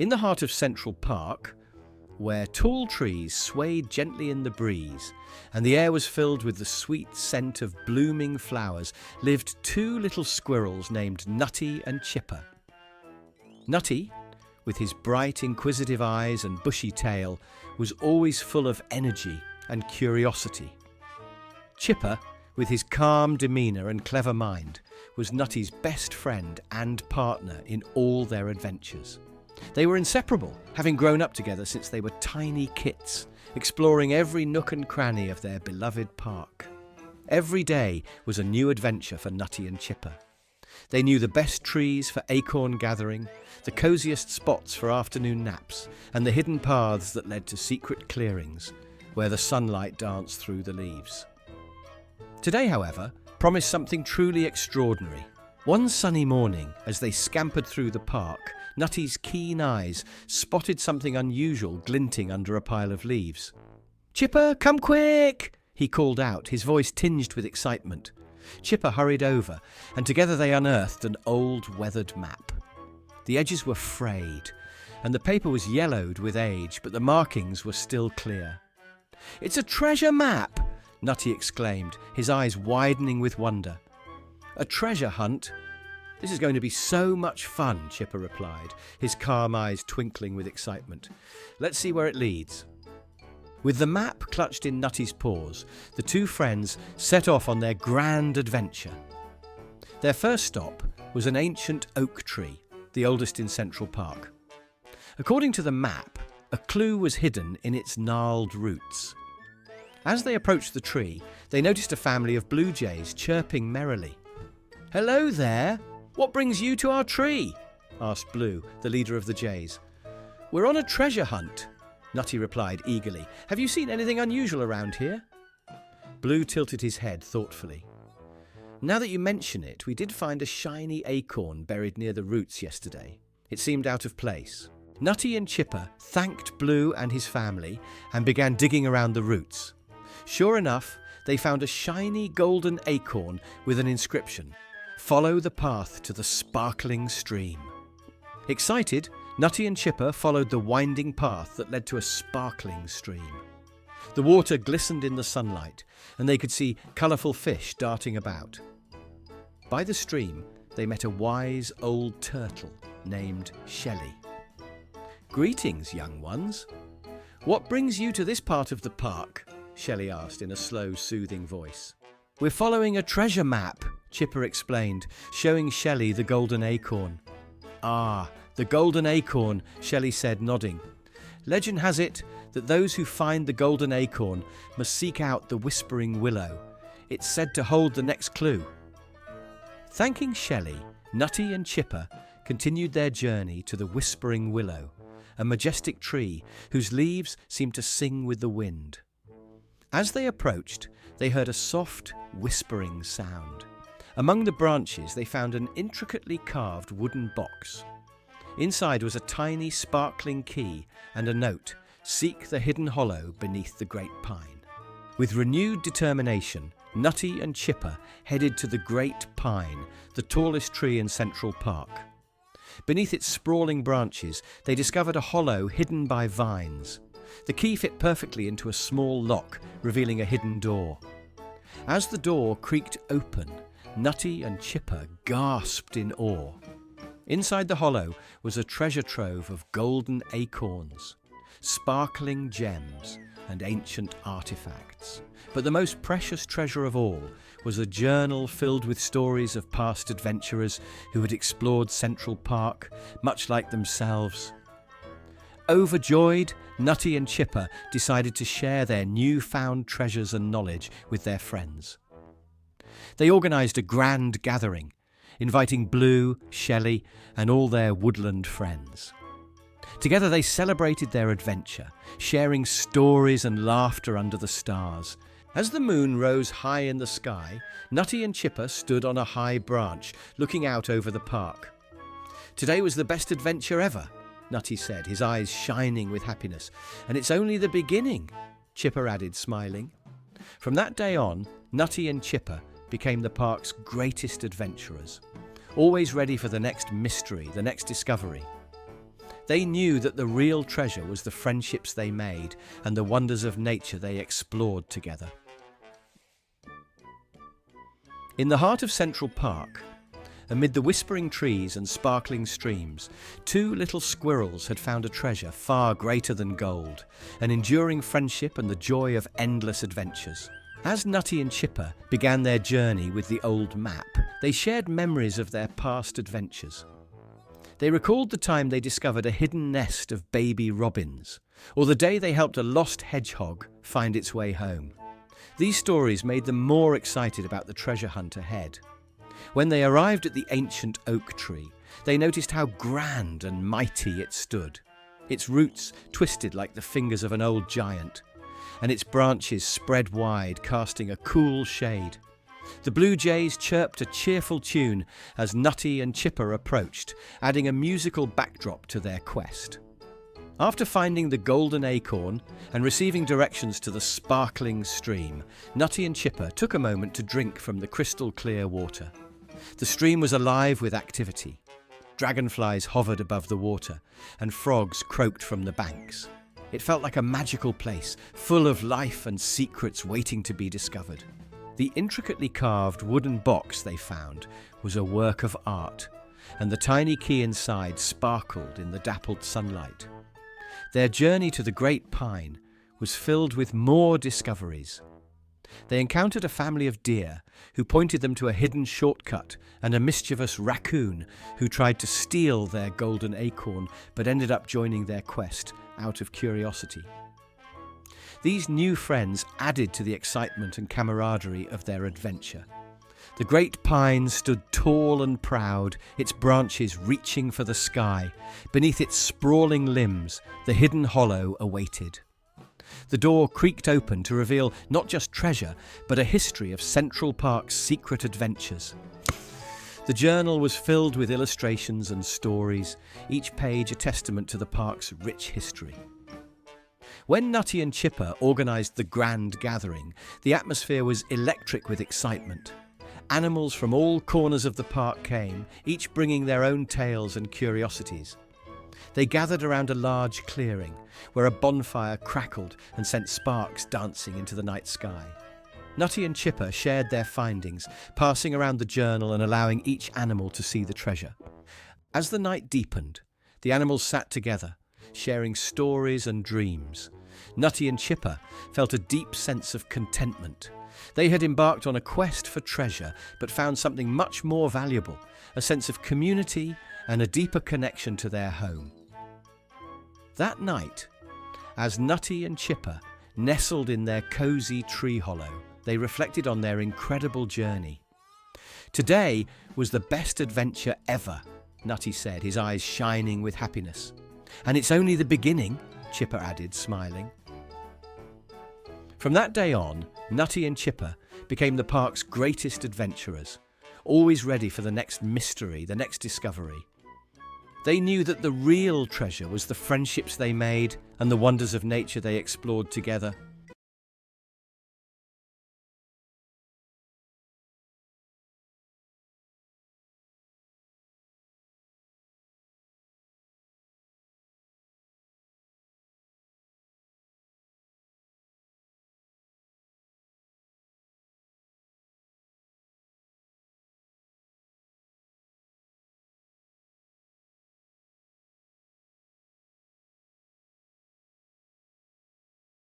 In the heart of Central Park, where tall trees swayed gently in the breeze and the air was filled with the sweet scent of blooming flowers, lived two little squirrels named Nutty and Chipper. Nutty, with his bright, inquisitive eyes and bushy tail, was always full of energy and curiosity. Chipper, with his calm demeanour and clever mind, was Nutty's best friend and partner in all their adventures. They were inseparable, having grown up together since they were tiny kits, exploring every nook and cranny of their beloved park. Every day was a new adventure for Nutty and Chipper. They knew the best trees for acorn gathering, the cosiest spots for afternoon naps, and the hidden paths that led to secret clearings, where the sunlight danced through the leaves. Today, however, promised something truly extraordinary. One sunny morning, as they scampered through the park, Nutty's keen eyes spotted something unusual glinting under a pile of leaves. "Chipper, come quick!" he called out, his voice tinged with excitement. Chipper hurried over, and together they unearthed an old, weathered map. The edges were frayed, and the paper was yellowed with age, but the markings were still clear. "It's a treasure map!" Nutty exclaimed, his eyes widening with wonder. "A treasure hunt? This is going to be so much fun," Chipper replied, his calm eyes twinkling with excitement. "Let's see where it leads." With the map clutched in Nutty's paws, the two friends set off on their grand adventure. Their first stop was an ancient oak tree, the oldest in Central Park. According to the map, a clue was hidden in its gnarled roots. As they approached the tree, they noticed a family of blue jays chirping merrily. "Hello there! What brings you to our tree?" asked Blue, the leader of the jays. "We're on a treasure hunt," Nutty replied eagerly. "Have you seen anything unusual around here?" Blue tilted his head thoughtfully. "Now that you mention it, we did find a shiny acorn buried near the roots yesterday. It seemed out of place." Nutty and Chipper thanked Blue and his family and began digging around the roots. Sure enough, they found a shiny golden acorn with an inscription: "Follow the path to the sparkling stream." Excited, Nutty and Chipper followed the winding path that led to a sparkling stream. The water glistened in the sunlight, and they could see colourful fish darting about. By the stream, they met a wise old turtle named Shelly. "Greetings, young ones. What brings you to this part of the park?" Shelly asked in a slow, soothing voice. "We're following a treasure map," Chipper explained, showing Shelly the golden acorn. "Ah, the golden acorn," Shelly said, nodding. "Legend has it that those who find the golden acorn must seek out the Whispering Willow. It's said to hold the next clue." Thanking Shelly, Nutty and Chipper continued their journey to the Whispering Willow, a majestic tree whose leaves seemed to sing with the wind. As they approached, they heard a soft, whispering sound. Among the branches, they found an intricately carved wooden box. Inside was a tiny, sparkling key and a note: "Seek the hidden hollow beneath the great pine." With renewed determination, Nutty and Chipper headed to the great pine, the tallest tree in Central Park. Beneath its sprawling branches, they discovered a hollow hidden by vines. The key fit perfectly into a small lock, revealing a hidden door. As the door creaked open, Nutty and Chipper gasped in awe. Inside the hollow was a treasure trove of golden acorns, sparkling gems, and ancient artifacts. But the most precious treasure of all was a journal filled with stories of past adventurers who had explored Central Park, much like themselves. Overjoyed, Nutty and Chipper decided to share their newfound treasures and knowledge with their friends. They organised a grand gathering, inviting Blue, Shelly, and all their woodland friends. Together they celebrated their adventure, sharing stories and laughter under the stars. As the moon rose high in the sky, Nutty and Chipper stood on a high branch, looking out over the park. "Today was the best adventure ever," Nutty said, his eyes shining with happiness. "And it's only the beginning," Chipper added, smiling. From that day on, Nutty and Chipper became the park's greatest adventurers, always ready for the next mystery, the next discovery. They knew that the real treasure was the friendships they made and the wonders of nature they explored together. In the heart of Central Park, amid the whispering trees and sparkling streams, two little squirrels had found a treasure far greater than gold, an enduring friendship and the joy of endless adventures. As Nutty and Chipper began their journey with the old map, they shared memories of their past adventures. They recalled the time they discovered a hidden nest of baby robins, or the day they helped a lost hedgehog find its way home. These stories made them more excited about the treasure hunt ahead. When they arrived at the ancient oak tree, they noticed how grand and mighty it stood. Its roots twisted like the fingers of an old giant, and its branches spread wide, casting a cool shade. The blue jays chirped a cheerful tune as Nutty and Chipper approached, adding a musical backdrop to their quest. After finding the golden acorn and receiving directions to the sparkling stream, Nutty and Chipper took a moment to drink from the crystal-clear water. The stream was alive with activity. Dragonflies hovered above the water, and frogs croaked from the banks. It felt like a magical place, full of life and secrets waiting to be discovered. The intricately carved wooden box they found was a work of art, and the tiny key inside sparkled in the dappled sunlight. Their journey to the Great Pine was filled with more discoveries. They encountered a family of deer who pointed them to a hidden shortcut, and a mischievous raccoon who tried to steal their golden acorn but ended up joining their quest out of curiosity. These new friends added to the excitement and camaraderie of their adventure. The great pine stood tall and proud, its branches reaching for the sky. Beneath its sprawling limbs, the hidden hollow awaited. The door creaked open to reveal not just treasure, but a history of Central Park's secret adventures. The journal was filled with illustrations and stories, each page a testament to the park's rich history. When Nutty and Chipper organised the grand gathering, the atmosphere was electric with excitement. Animals from all corners of the park came, each bringing their own tales and curiosities. They gathered around a large clearing, where a bonfire crackled and sent sparks dancing into the night sky. Nutty and Chipper shared their findings, passing around the journal and allowing each animal to see the treasure. As the night deepened, the animals sat together, sharing stories and dreams. Nutty and Chipper felt a deep sense of contentment. They had embarked on a quest for treasure, but found something much more valuable, a sense of community and a deeper connection to their home. That night, as Nutty and Chipper nestled in their cosy tree hollow, they reflected on their incredible journey. Today was the best adventure ever, Nutty said, his eyes shining with happiness. And it's only the beginning, Chipper added, smiling. From that day on, Nutty and Chipper became the park's greatest adventurers, always ready for the next mystery, the next discovery. They knew that the real treasure was the friendships they made and the wonders of nature they explored together.